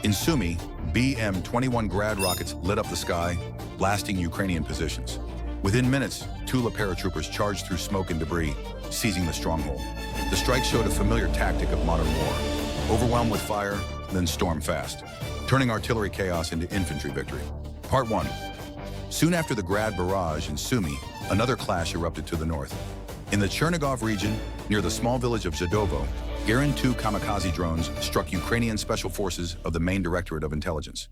In Sumy, BM-21 Grad rockets lit up the sky, blasting Ukrainian positions. Within minutes, Tula paratroopers charged through smoke and debris, seizing the stronghold. The strike showed a familiar tactic of modern war: overwhelm with fire, then storm fast, turning artillery chaos into infantry victory. Part 1. Soon after the Grad barrage in Sumy, another clash erupted to the north. In the Chernigov region, near the small village of Zhadovo, Guards 2 kamikaze drones struck Ukrainian special forces of the main Directorate of Intelligence.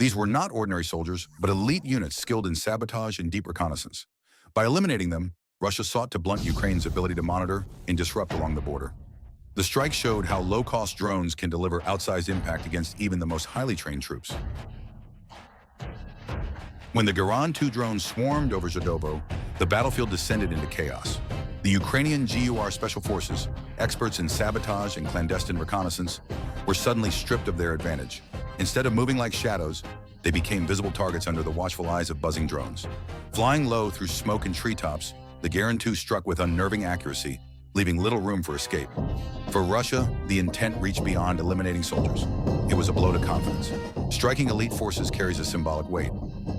These were not ordinary soldiers, but elite units skilled in sabotage and deep reconnaissance. By eliminating them, Russia sought to blunt Ukraine's ability to monitor and disrupt along the border. The strike showed how low-cost drones can deliver outsized impact against even the most highly trained troops. When the Guards 2 drones swarmed over Zhadovo, the battlefield descended into chaos. The Ukrainian GUR Special Forces, experts in sabotage and clandestine reconnaissance, were suddenly stripped of their advantage. Instead of moving like shadows, they became visible targets under the watchful eyes of buzzing drones. Flying low through smoke and treetops, the Guards 2 struck with unnerving accuracy, leaving little room for escape. For Russia, the intent reached beyond eliminating soldiers. It was a blow to confidence. Striking elite forces carries a symbolic weight.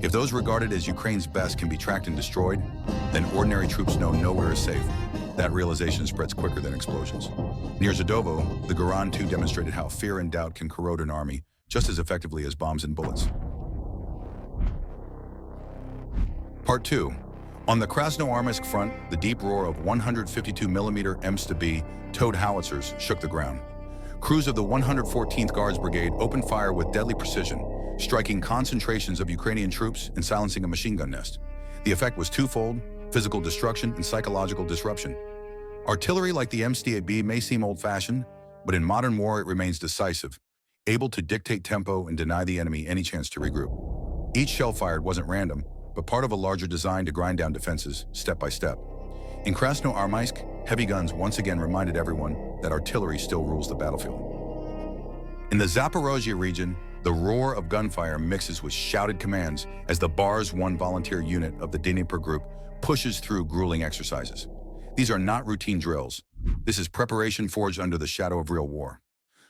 If those regarded as Ukraine's best can be tracked and destroyed, then ordinary troops know nowhere is safe. That realization spreads quicker than explosions. Near Zhadovo, the Guards 2 demonstrated how fear and doubt can corrode an army just as effectively as bombs and bullets. Part 2. On the Krasnoarmeysk front, the deep roar of 152mm M-B towed howitzers shook the ground. Crews of the 114th Guards Brigade opened fire with deadly precision, striking concentrations of Ukrainian troops and silencing a machine gun nest. The effect was twofold: physical destruction and psychological disruption. Artillery like the M-B may seem old-fashioned, but in modern war it remains decisive, able to dictate tempo and deny the enemy any chance to regroup. Each shell fired wasn't random, but part of a larger design to grind down defenses, step by step. In Krasnoarmeysk, heavy guns once again reminded everyone that artillery still rules the battlefield. In the Zaporozhye region, the roar of gunfire mixes with shouted commands as the BARS-1 volunteer unit of the Dnepr Group pushes through grueling exercises. These are not routine drills. This is preparation forged under the shadow of real war.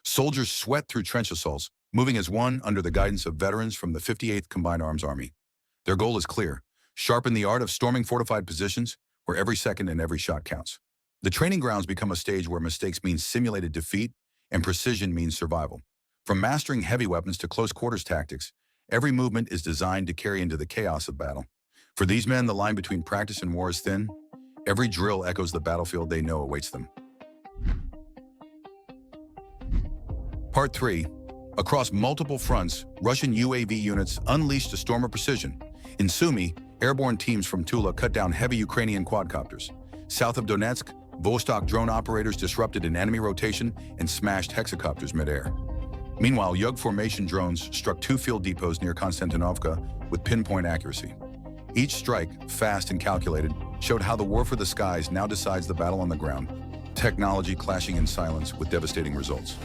Soldiers sweat through trench assaults, moving as one under the guidance of veterans from the 58th Combined Arms Army. Their goal is clear: sharpen the art of storming fortified positions where every second and every shot counts. The training grounds become a stage where mistakes mean simulated defeat and precision means survival. From mastering heavy weapons to close quarters tactics, every movement is designed to carry into the chaos of battle. For these men, the line between practice and war is thin. Every drill echoes the battlefield they know awaits them. Part 3. Across multiple fronts, Russian UAV units unleashed a storm of precision. In Sumy, airborne teams from Tula cut down heavy Ukrainian quadcopters. South of Donetsk, Vostok drone operators disrupted an enemy rotation and smashed hexacopters midair. Meanwhile, Yug formation drones struck 2 field depots near Konstantinovka with pinpoint accuracy. Each strike, fast and calculated, showed how the war for the skies now decides the battle on the ground, technology clashing in silence with devastating results.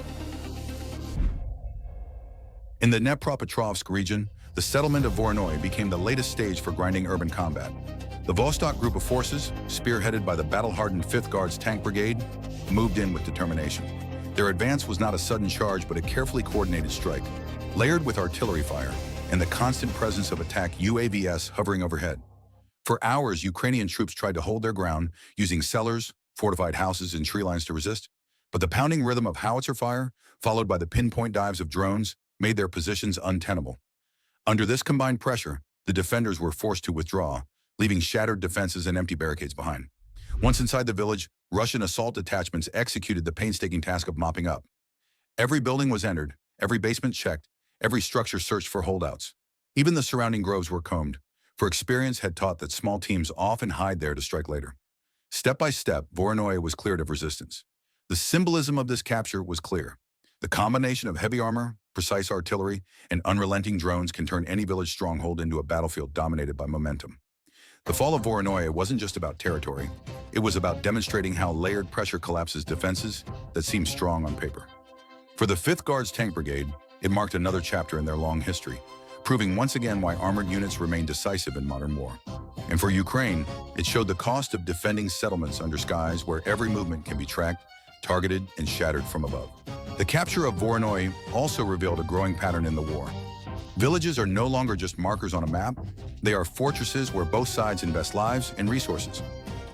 In the Dnepropetrovsk region, the settlement of Voronoye became the latest stage for grinding urban combat. The Vostok Group of forces, spearheaded by the battle-hardened 5th Guards Tank Brigade, moved in with determination. Their advance was not a sudden charge, but a carefully coordinated strike, layered with artillery fire and the constant presence of attack UAVs hovering overhead. For hours, Ukrainian troops tried to hold their ground, using cellars, fortified houses, and tree lines to resist, but the pounding rhythm of howitzer fire, followed by the pinpoint dives of drones, made their positions untenable. Under this combined pressure, the defenders were forced to withdraw, leaving shattered defenses and empty barricades behind. Once inside the village, Russian assault detachments executed the painstaking task of mopping up. Every building was entered, every basement checked, every structure searched for holdouts. Even the surrounding groves were combed, for experience had taught that small teams often hide there to strike later. Step by step, Voronoye was cleared of resistance. The symbolism of this capture was clear. The combination of heavy armor, precise artillery, and unrelenting drones can turn any village stronghold into a battlefield dominated by momentum. The fall of Voronoye wasn't just about territory. It was about demonstrating how layered pressure collapses defenses that seem strong on paper. For the 5th Guards Tank Brigade, it marked another chapter in their long history, proving once again why armored units remain decisive in modern war. And for Ukraine, it showed the cost of defending settlements under skies where every movement can be tracked, targeted, and shattered from above. The capture of Voronoye also revealed a growing pattern in the war. Villages are no longer just markers on a map, they are fortresses where both sides invest lives and resources.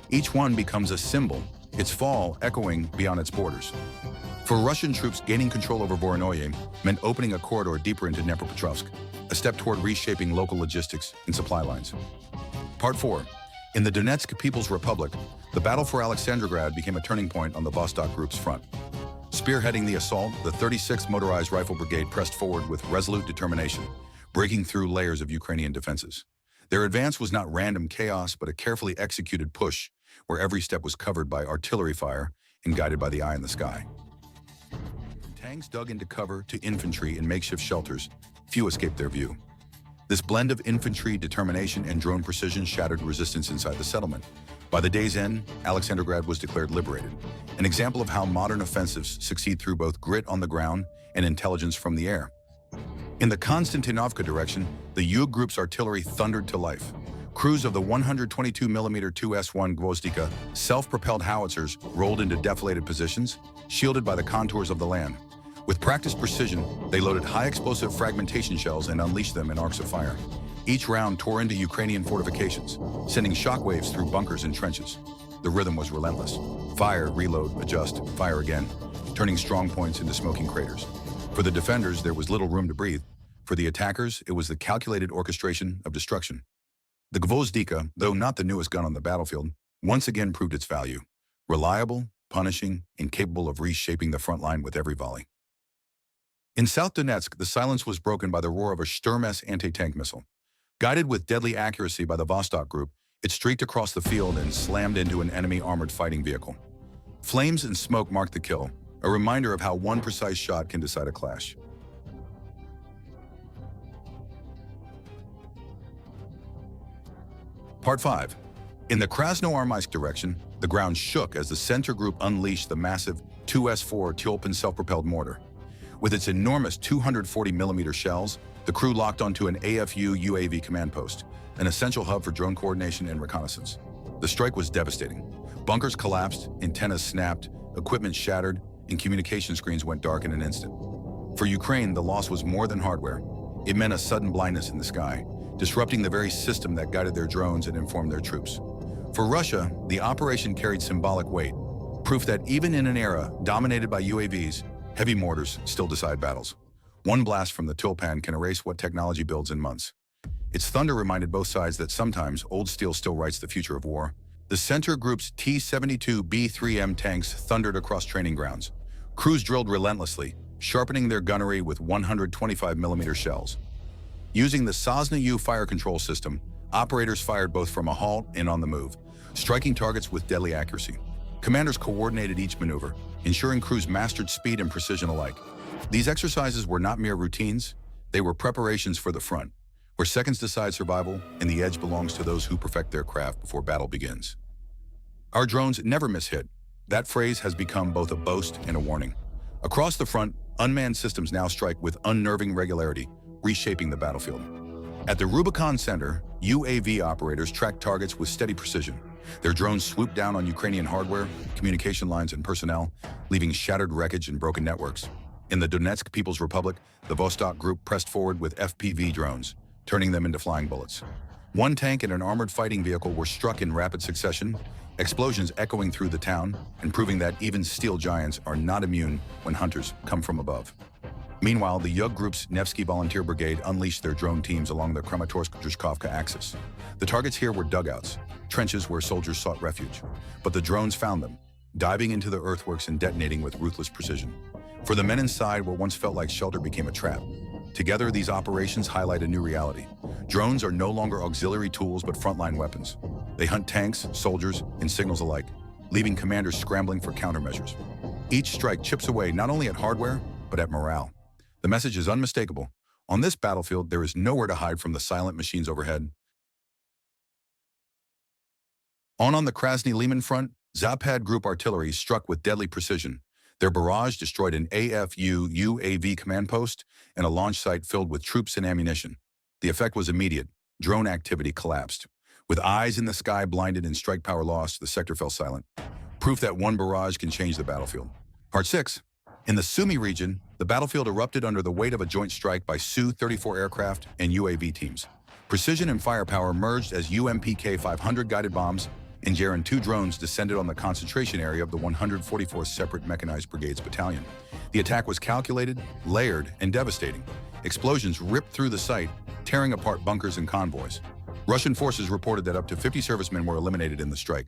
Each one becomes a symbol, its fall echoing beyond its borders. For Russian troops, gaining control over Voronoye meant opening a corridor deeper into Dnepropetrovsk, a step toward reshaping local logistics and supply lines. Part 4. In the Donetsk People's Republic, the battle for Aleksandrograd became a turning point on the Vostok Group's front. Spearheading the assault, the 36th Motorized Rifle Brigade pressed forward with resolute determination, breaking through layers of Ukrainian defenses. Their advance was not random chaos, but a carefully executed push, where every step was covered by artillery fire and guided by the eye in the sky. From tanks dug into cover to infantry in makeshift shelters, few escaped their view. This blend of infantry, determination, and drone precision shattered resistance inside the settlement. By the day's end, Aleksandrograd was declared liberated, an example of how modern offensives succeed through both grit on the ground and intelligence from the air. In the Konstantinovka direction, the Yug Group's artillery thundered to life. Crews of the 122mm 2S1 Gvozdika self-propelled howitzers rolled into deflated positions, shielded by the contours of the land. With practiced precision, they loaded high-explosive fragmentation shells and unleashed them in arcs of fire. Each round tore into Ukrainian fortifications, sending shockwaves through bunkers and trenches. The rhythm was relentless. Fire, reload, adjust, fire again, turning strong points into smoking craters. For the defenders, there was little room to breathe. For the attackers, it was the calculated orchestration of destruction. The Gvozdika, though not the newest gun on the battlefield, once again proved its value. Reliable, punishing, and capable of reshaping the front line with every volley. In South Donetsk, the silence was broken by the roar of a Sturm-S anti-tank missile. Guided with deadly accuracy by the Vostok Group, it streaked across the field and slammed into an enemy armored fighting vehicle. Flames and smoke marked the kill, a reminder of how one precise shot can decide a clash. Part 5. In the Krasnoarmeysk direction, the ground shook as the center group unleashed the massive 2S4 Tulpan self-propelled mortar. With its enormous 240mm shells, the crew locked onto an AFU UAV command post, an essential hub for drone coordination and reconnaissance. The strike was devastating. Bunkers collapsed, antennas snapped, equipment shattered, and communication screens went dark in an instant. For Ukraine, the loss was more than hardware. It meant a sudden blindness in the sky, disrupting the very system that guided their drones and informed their troops. For Russia, the operation carried symbolic weight, proof that even in an era dominated by UAVs, heavy mortars still decide battles. One blast from the Tulpan can erase what technology builds in months. Its thunder reminded both sides that sometimes old steel still writes the future of war. The center group's T-72B3M tanks thundered across training grounds. Crews drilled relentlessly, sharpening their gunnery with 125mm shells. Using the Sosna U fire control system, operators fired both from a halt and on the move, striking targets with deadly accuracy. Commanders coordinated each maneuver, ensuring crews mastered speed and precision alike. These exercises were not mere routines, they were preparations for the front, where seconds decide survival and the edge belongs to those who perfect their craft before battle begins. Our drones never miss hit. That phrase has become both a boast and a warning. Across the front, unmanned systems now strike with unnerving regularity, reshaping the battlefield. At the Rubicon Center, UAV operators track targets with steady precision. Their drones swoop down on Ukrainian hardware, communication lines, and personnel, leaving shattered wreckage and broken networks. In the Donetsk People's Republic, the Vostok Group pressed forward with FPV drones, turning them into flying bullets. One tank and an armored fighting vehicle were struck in rapid succession, explosions echoing through the town and proving that even steel giants are not immune when hunters come from above. Meanwhile, the Yug Group's Nevsky Volunteer Brigade unleashed their drone teams along the Kramatorsk-Druzhkovka axis. The targets here were dugouts, trenches where soldiers sought refuge. But the drones found them, diving into the earthworks and detonating with ruthless precision. For the men inside, what once felt like shelter became a trap. Together, these operations highlight a new reality. Drones are no longer auxiliary tools, but frontline weapons. They hunt tanks, soldiers, and signals alike, leaving commanders scrambling for countermeasures. Each strike chips away not only at hardware, but at morale. The message is unmistakable. On this battlefield, there is nowhere to hide from the silent machines overhead. On the Krasny-Liman front, Zaporozhye Group artillery struck with deadly precision. Their barrage destroyed an AFU UAV command post and a launch site filled with troops and ammunition. The effect was immediate. Drone activity collapsed. With eyes in the sky blinded and strike power lost, the sector fell silent. Proof that one barrage can change the battlefield. Part 6. In the Sumy region, the battlefield erupted under the weight of a joint strike by Su-34 aircraft and UAV teams. Precision and firepower merged as UMPK-500 guided bombs and Geran-2 drones descended on the concentration area of the 144th Separate Mechanized Brigades Battalion. The attack was calculated, layered, and devastating. Explosions ripped through the site, tearing apart bunkers and convoys. Russian forces reported that up to 50 servicemen were eliminated in the strike.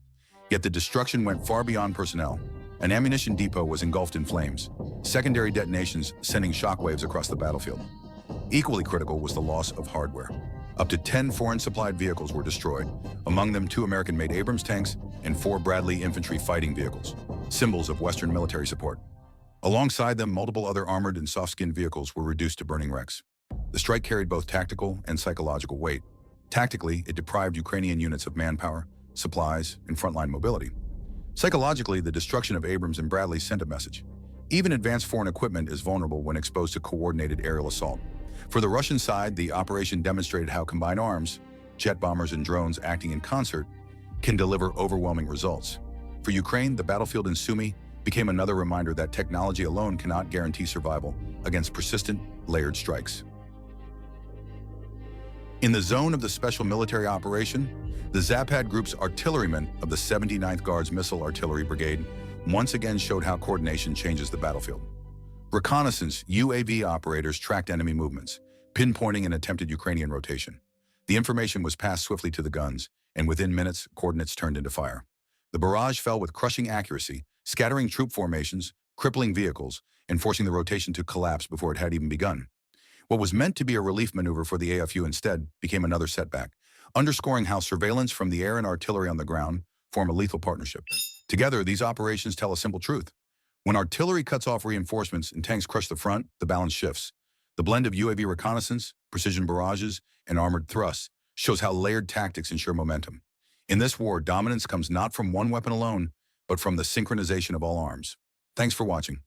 Yet the destruction went far beyond personnel. An ammunition depot was engulfed in flames, secondary detonations sending shockwaves across the battlefield. Equally critical was the loss of hardware. Up to 10 foreign-supplied vehicles were destroyed, among them 2 American-made Abrams tanks and 4 Bradley infantry fighting vehicles, symbols of Western military support. Alongside them, multiple other armored and soft-skinned vehicles were reduced to burning wrecks. The strike carried both tactical and psychological weight. Tactically, it deprived Ukrainian units of manpower, supplies, and frontline mobility. Psychologically, the destruction of Abrams and Bradley sent a message. Even advanced foreign equipment is vulnerable when exposed to coordinated aerial assault. For the Russian side, the operation demonstrated how combined arms, jet bombers and drones acting in concert, can deliver overwhelming results. For Ukraine, the battlefield in Sumy became another reminder that technology alone cannot guarantee survival against persistent, layered strikes. In the zone of the special military operation, the Zapad Group's artillerymen of the 79th Guards Missile Artillery Brigade once again showed how coordination changes the battlefield. Reconnaissance UAV operators tracked enemy movements, pinpointing an attempted Ukrainian rotation. The information was passed swiftly to the guns, and within minutes, coordinates turned into fire. The barrage fell with crushing accuracy, scattering troop formations, crippling vehicles, and forcing the rotation to collapse before it had even begun. What was meant to be a relief maneuver for the AFU instead became another setback, underscoring how surveillance from the air and artillery on the ground form a lethal partnership. Together, these operations tell a simple truth. When artillery cuts off reinforcements and tanks crush the front, the balance shifts. The blend of UAV reconnaissance, precision barrages, and armored thrusts shows how layered tactics ensure momentum. In this war, dominance comes not from one weapon alone, but from the synchronization of all arms. Thanks for watching.